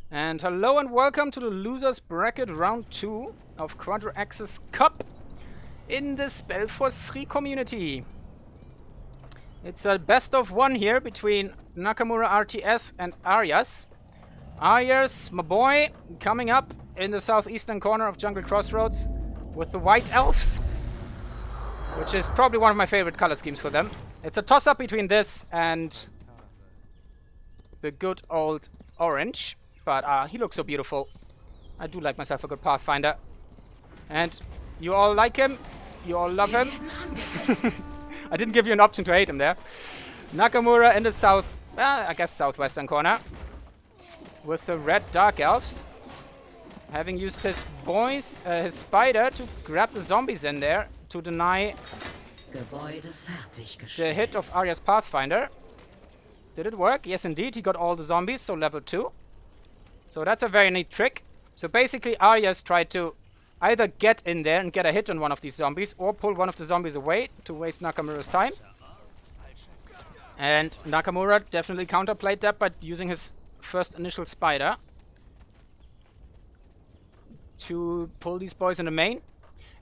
And hello and welcome to the Losers Bracket Round 2 of QuadroX's Cup in the Spellforce 3 community. It's a best of one here between NakamuraRTS and Arias. Arias, my boy, coming up in the southeastern corner of Jungle Crossroads with the white elves, which is probably one of my favorite color schemes for them. It's a toss-up between this and the good old orange. But he looks so beautiful. I do like myself a good Pathfinder. And you all like him. You all love him. I didn't give you an option to hate him there. Nakamura in the I guess southwestern corner. With the red dark elves. Having used his his spider to grab the zombies in there to deny the hit of Arias Pathfinder. Did it work? Yes, indeed. He got all the zombies, so level 2. So that's a very neat trick. So basically Arias tried to either get in there and get a hit on one of these zombies or pull one of the zombies away to waste Nakamura's time. And Nakamura definitely counterplayed that by using his first initial spider to pull these boys in the main.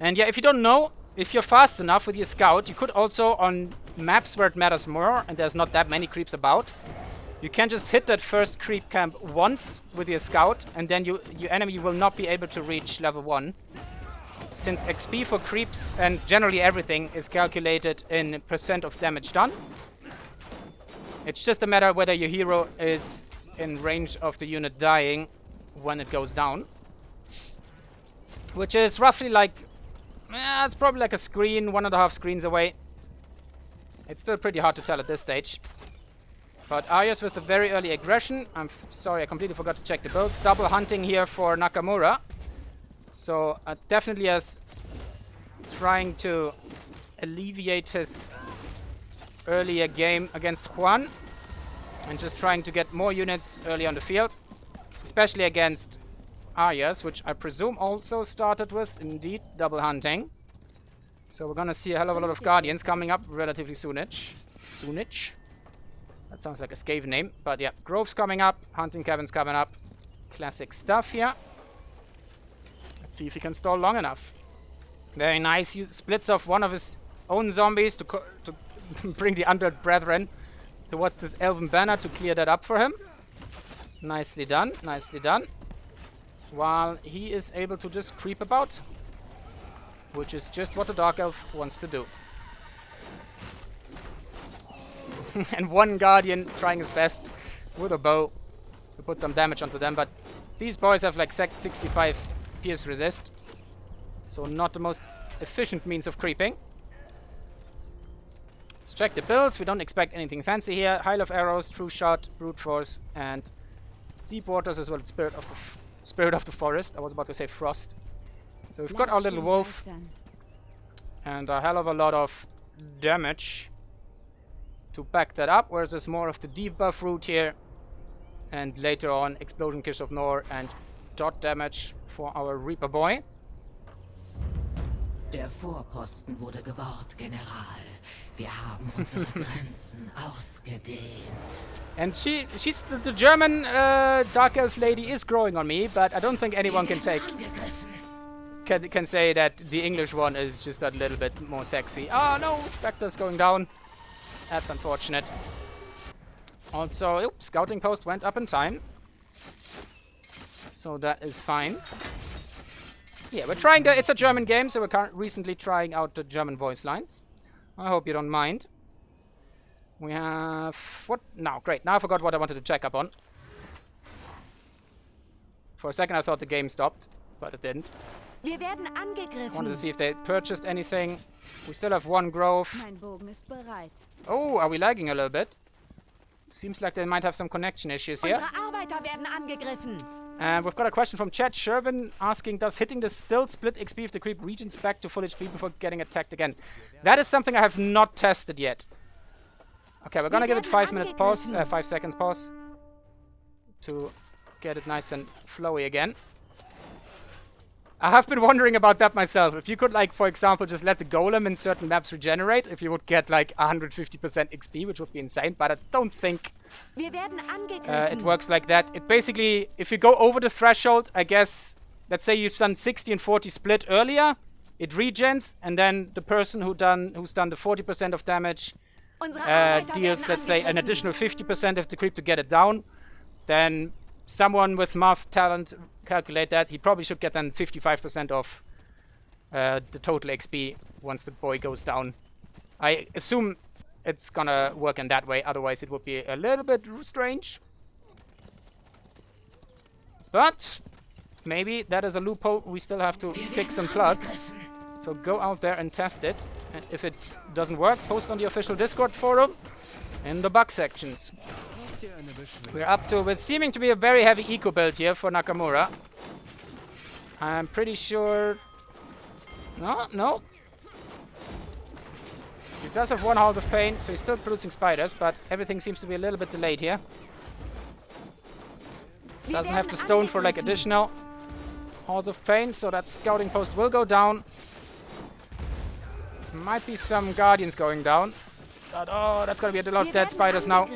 And yeah, if you don't know, if you're fast enough with your scout, you could also, on maps where it matters more and there's not that many creeps about, you can just hit that first creep camp once with your scout, and then your enemy will not be able to reach level 1. Since XP for creeps and generally everything is calculated in % of damage done. It's just a matter of whether your hero is in range of the unit dying when it goes down. Which is roughly like, it's probably like a screen, 1.5 screens away. It's still pretty hard to tell at this stage. But Arias with the very early aggression. I'm sorry, I completely forgot to check the builds. Double hunting here for Nakamura. So definitely as trying to alleviate his earlier game against Juan. And just trying to get more units early on the field. Especially against Arias, which I presume also started with, indeed, double hunting. So we're gonna see a hell of a lot of Guardians coming up relatively soonish. That sounds like a Skaven name, but yeah, Grove's coming up, hunting cabins coming up. Classic stuff here. Let's see if he can stall long enough. Very nice. He splits off one of his own zombies to bring the Undead Brethren towards this Elven banner to clear that up for him. Nicely done, nicely done. While he is able to just creep about, which is just what the Dark Elf wants to do. And one Guardian trying his best with a bow to put some damage onto them, but these boys have like 65 pierce resist, so not the most efficient means of creeping. Let's check the builds. We don't expect anything fancy here. Hail of Arrows, True Shot, Brute Force, and Deep Waters as well as Spirit of the Forest. I was about to say Frost. So we've got our little wolf and a hell of a lot of damage to back that up, whereas there's more of the debuff route here, and later on Explosion Kiss of Nor and dot damage for our Reaper boy. Der Vorposten wurde gebaut, General. Wir haben unsere Grenzen ausgedehnt. And she's the German Dark Elf lady is growing on me, but I don't think anyone can say that the English one is just a little bit more sexy. Oh no, Spectre's going down. That's unfortunate. Also, oops, scouting post went up in time. So that is fine. Yeah, we're trying it's a German game, so we're recently trying out the German voice lines. I hope you don't mind. We have... what? No, great. Now I forgot what I wanted to check up on. For a second I thought the game stopped, but it didn't. Wir werden angegriffen. Wanted to see if they purchased anything. We still have one grove. Mein Bogen ist bereit. Oh, are we lagging a little bit? Seems like they might have some connection issues here. Unsere Arbeiter werden angegriffen. And we've got a question from chat. Shervin asking, does hitting the still split XP if the creep regions back to full HP before getting attacked again? That is something I have not tested yet. Okay, we're gonna give it 5 minutes pause, 5 seconds pause. To get it nice and flowy again. I have been wondering about that myself. If you could, like, for example, just let the golem in certain maps regenerate, if you would get, like, 150% XP, which would be insane, but I don't think Wir werden angegriffen. it works like that. It basically, if you go over the threshold, I guess, let's say you've done 60 and 40 split earlier, it regens, and then the person who's done the 40% of damage Unsere Arbeiter deals, werden let's say, an angegriffen. additional 50% of the creep to get it down. Then someone with math talent calculate that. He probably should get then 55% of the total XP once the boy goes down. I assume it's gonna work in that way, otherwise it would be a little bit strange. But maybe that is a loophole we still have to fix and plug. So go out there and test it. And if it doesn't work, post on the official Discord forum in the bug sections. We're up to what's seeming to be a very heavy eco build here for Nakamura. I'm pretty sure... No. He does have one Heart of Pain, so he's still producing spiders, but everything seems to be a little bit delayed here. Doesn't have to stone for like additional Heart of Pain, so that scouting post will go down. Might be some guardians going down. But oh, that's gonna be a lot of dead spiders now.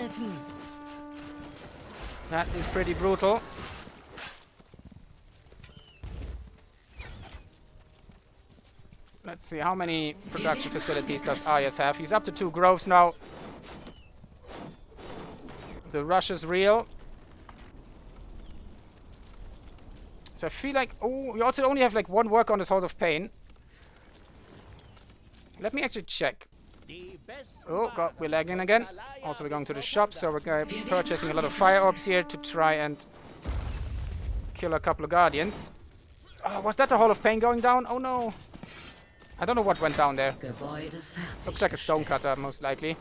That is pretty brutal. Let's see, how many production facilities does Arias have? He's up to 2 groves now. The rush is real. So I feel like... Oh, we also only have like 1 worker on this Heart of Pain. Let me actually check. Oh god, we're lagging again. Also we're going to the shop, so we're purchasing a lot of fire orbs here to try and kill a couple of guardians. Oh, was that the Hall of Pain going down? Oh no. I don't know what went down there. Looks like a stone cutter, most likely.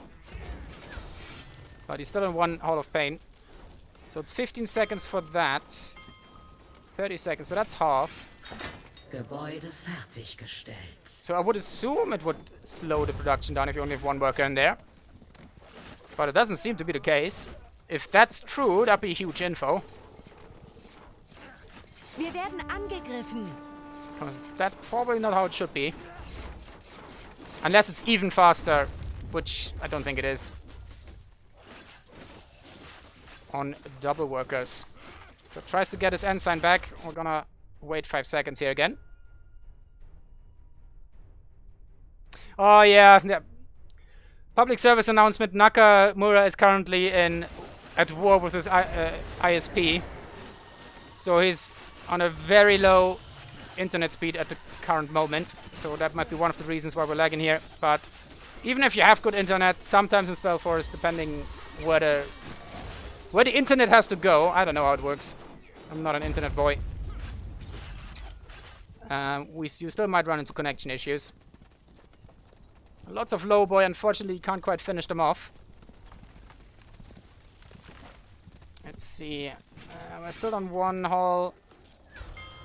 But he's still in 1 Hall of Pain. So it's 15 seconds for that. 30 seconds, so that's half. So I would assume it would slow the production down if you only have 1 worker in there. But it doesn't seem to be the case. If that's true, that'd be huge info. Wir werden angegriffen. Because that's probably not how it should be. Unless it's even faster, which I don't think it is. On double workers. So tries to get his ensign back. We're gonna wait 5 seconds here again. Oh yeah, public service announcement. Nakamura is currently at war with his ISP. So he's on a very low internet speed at the current moment. So that might be one of the reasons why we're lagging here. But even if you have good internet, sometimes in Spellforce, depending where the internet has to go, I don't know how it works. I'm not an internet boy. You still might run into connection issues. Lots of low boy, unfortunately you can't quite finish them off. Let's see. We're still on 1 hall.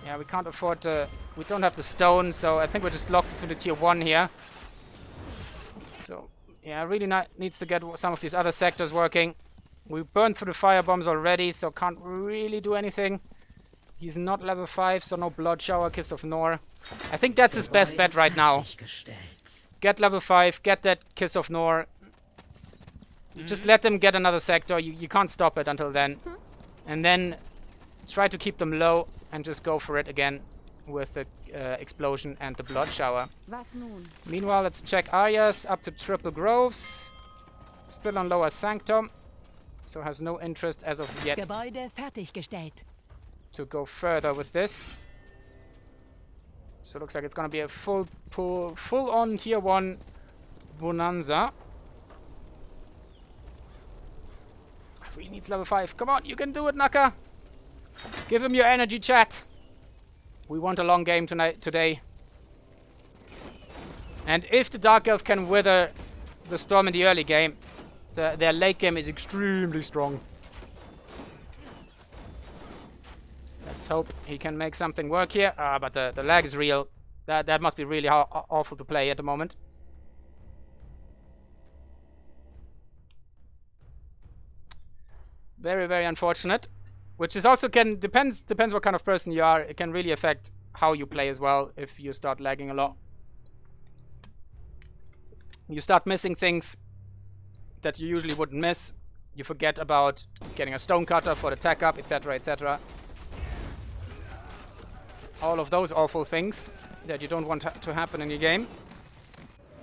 Yeah, we can't afford to... We don't have the stone, so I think we're just locked into the tier 1 here. So, yeah, really needs to get some of these other sectors working. We burned through the fire bombs already, so can't really do anything. He's not level 5, so no Blood Shower, Kiss of Nor. I think that's his best bet right now. Get level 5, get that Kiss of Nor. Just let them get another sector. You can't stop it until then. And then try to keep them low and just go for it again with the explosion and the Blood Shower. Was nun? Meanwhile, let's check Arias up to triple groves. Still on lower sanctum. So has no interest as of yet Gebäude fertiggestellt. to go further with this. So looks like it's gonna be a full on tier 1 bonanza. He needs level 5. Come on, you can do it, Naka. Give him your energy, chat. We want a long game today. And if the Dark Elf can wither the storm in the early game, their late game is extremely strong. Let's hope he can make something work here. But the lag is real. That must be really awful to play at the moment. Very, very unfortunate. Which is also depends what kind of person you are. It can really affect how you play as well if you start lagging a lot. You start missing things that you usually wouldn't miss. You forget about getting a stone cutter for the tech up, etc, etc. All of those awful things that you don't want to happen in your game.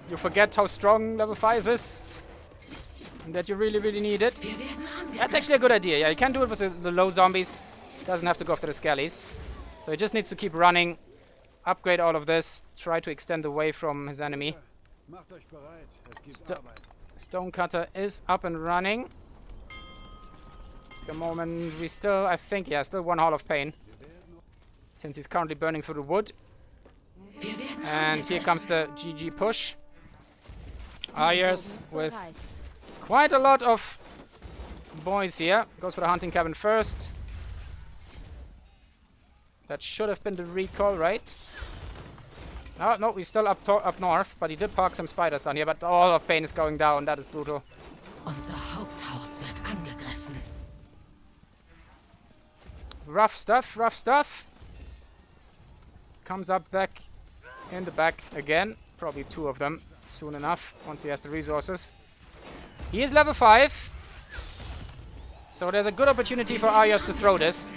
You forget how strong level 5 is. And that you really, really need it. That's actually a good idea. Yeah, you can do it with the low zombies. Doesn't have to go after the skellies. So he just needs to keep running. Upgrade all of this. Try to extend away from his enemy. Stone cutter is up and running. The moment we still, I think, yeah, still 1 Hall of Pain. Since he's currently burning through the wood. And here comes the GG push. Arias with quite a lot of boys here. Goes for the hunting cabin first. That should have been the recall, right? No, he's still up north, but he did park some spiders down here. But all of Pain is going down. That is brutal. Unser Haupthaus wird angegriffen. Rough stuff, rough stuff. Comes up back in the back again. Probably 2 of them soon enough, once he has the resources. He is level 5. So there's a good opportunity for Arias to throw this.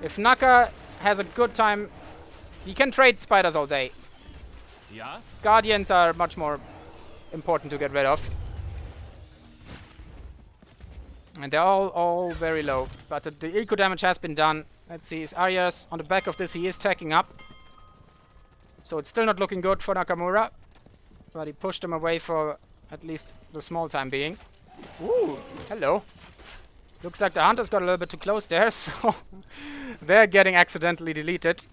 If Naka has a good time, he can trade spiders all day. Yeah? Guardians are much more important to get rid of. And they're all very low. But the eco damage has been done. Let's see, is Arias on the back of this? He is tacking up. So it's still not looking good for Nakamura. But he pushed him away for at least the small time being. Ooh, hello. Looks like the hunters got a little bit too close there, so they're getting accidentally deleted.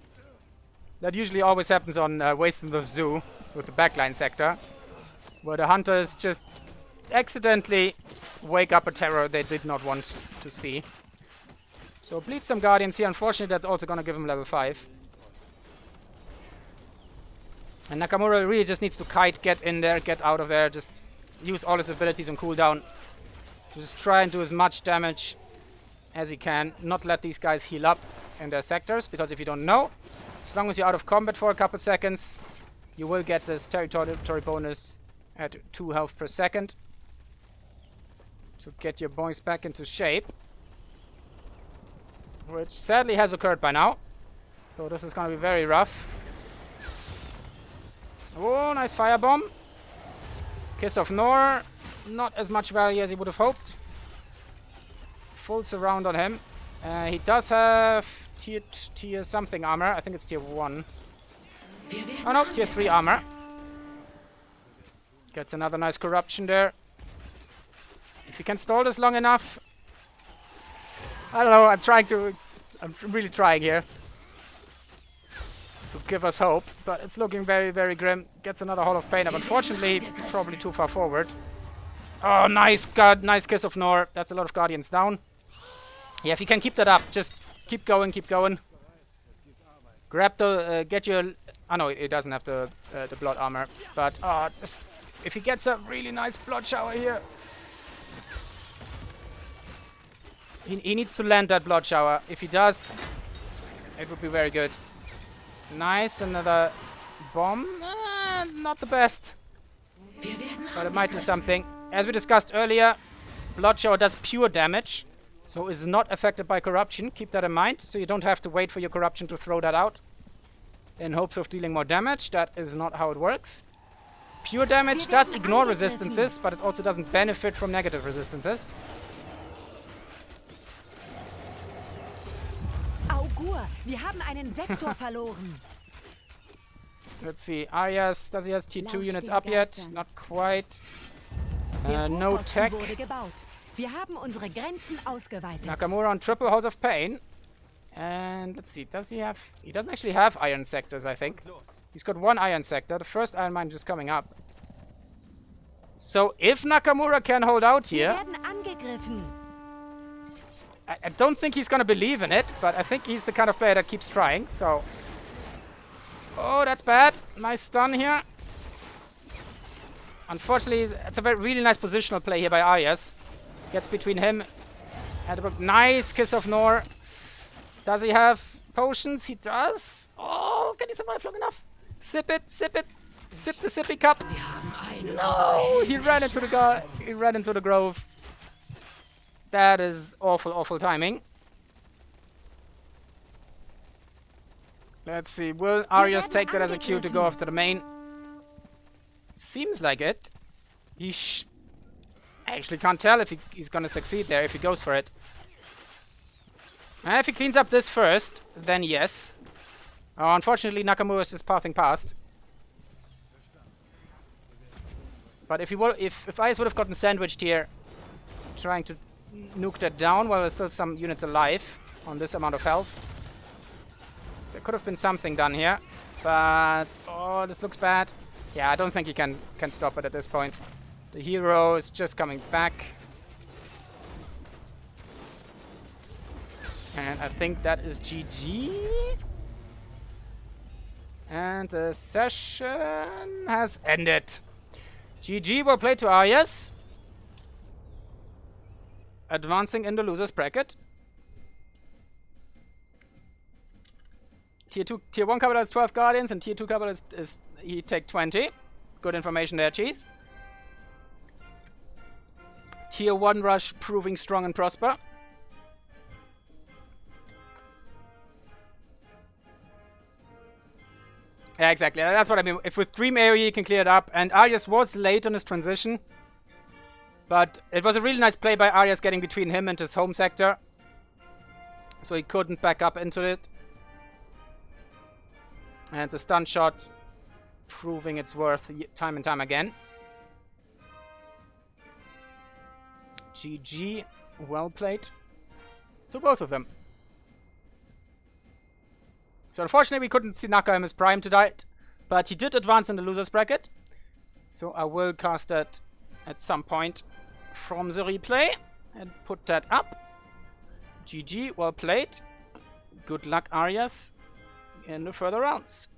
That usually always happens on Waste in the Zoo with the backline sector, where the hunters just accidentally wake up a terror they did not want to see. So bleed some guardians here. Unfortunately, that's also going to give him level 5. And Nakamura really just needs to kite, get in there, get out of there, just use all his abilities on cooldown. Just try and do as much damage as he can. Not let these guys heal up in their sectors, because if you don't know, as long as you're out of combat for a couple seconds, you will get this territory bonus at 2 health per second. To get your boys back into shape. Which sadly has occurred by now. So this is going to be very rough. Oh, nice firebomb. Kiss of Nor. Not as much value as he would have hoped. Full surround on him. He does have tier something armor. I think it's tier 1. Oh no, tier 3 armor. Gets another nice corruption there. If you can stall this long enough. I don't know, I'm really trying here to give us hope, but it's looking very, very grim. Gets another Hall of Pain up. Unfortunately, probably too far forward. Oh, nice god, nice Kiss of Nor. That's a lot of guardians down. Yeah, if you can keep that up, just keep going, keep going. Grab the, get your, oh no, it doesn't have the blood armor, but just, if he gets a really nice blood shower here. He needs to land that blood shower. If he does, it would be very good. Nice, another bomb. Not the best, but it might do something. As we discussed earlier, blood shower does pure damage, so is not affected by corruption. Keep that in mind, so you don't have to wait for your corruption to throw that out in hopes of dealing more damage. That is not how it works. Pure damage does ignore resistances, but it also doesn't benefit from negative resistances. Augur, wir haben einen Sektor verloren. Let's see, Arias, does he have tier 2 units up yet? Not quite. No tech. Wurde gebaut. Wir haben unsere Grenzen ausgeweitet. Nakamura on triple Halls of Pain. And let's see, does he have... He doesn't actually have iron sectors, I think. He's got 1 iron sector. The first iron mine is coming up. So if Nakamura can hold out here... Wir werden angegriffen. I don't think he's gonna believe in it, but I think he's the kind of player that keeps trying, so... Oh, that's bad. Nice stun here. Unfortunately, it's a really nice positional play here by Arias. Gets between him and the nice Kiss of Nor. Does he have potions? He does. Oh, can he survive long enough? Sip it, sip it. Sip the sippy cup. Sie haben einen No, he ran into the he ran into the grove. That is awful, awful timing. Let's see. Will Arias take that as a cue to go after the main? Seems like it. I actually can't tell if he's gonna succeed there if he goes for it. If he cleans up this first, then yes. Unfortunately, Nakamura is just pathing past. But if Arias would have gotten sandwiched here, trying to nuke that down while there's still some units alive on this amount of health, there could have been something done here. But oh, this looks bad. Yeah, I don't think he can stop it at this point. The hero is just coming back. And I think that is GG. And the session has ended. GG, well played to Arias. Advancing in the loser's bracket. Tier 1 capital is 12 Guardians, and Tier 2 capital is he take 20. Good information there, cheese. Tier 1 rush proving strong and prosper. Yeah, exactly. That's what I mean. If with Dream Area he can clear it up, and Arias was late on his transition, but it was a really nice play by Arias getting between him and his home sector, so he couldn't back up into it. And the stun shot proving its worth time and time again. GG, well played to both of them. So unfortunately we couldn't see Naka in his prime tonight, but he did advance in the loser's bracket. So I will cast that at some point from the replay and put that up. GG, well played. Good luck, Arias, in the further rounds.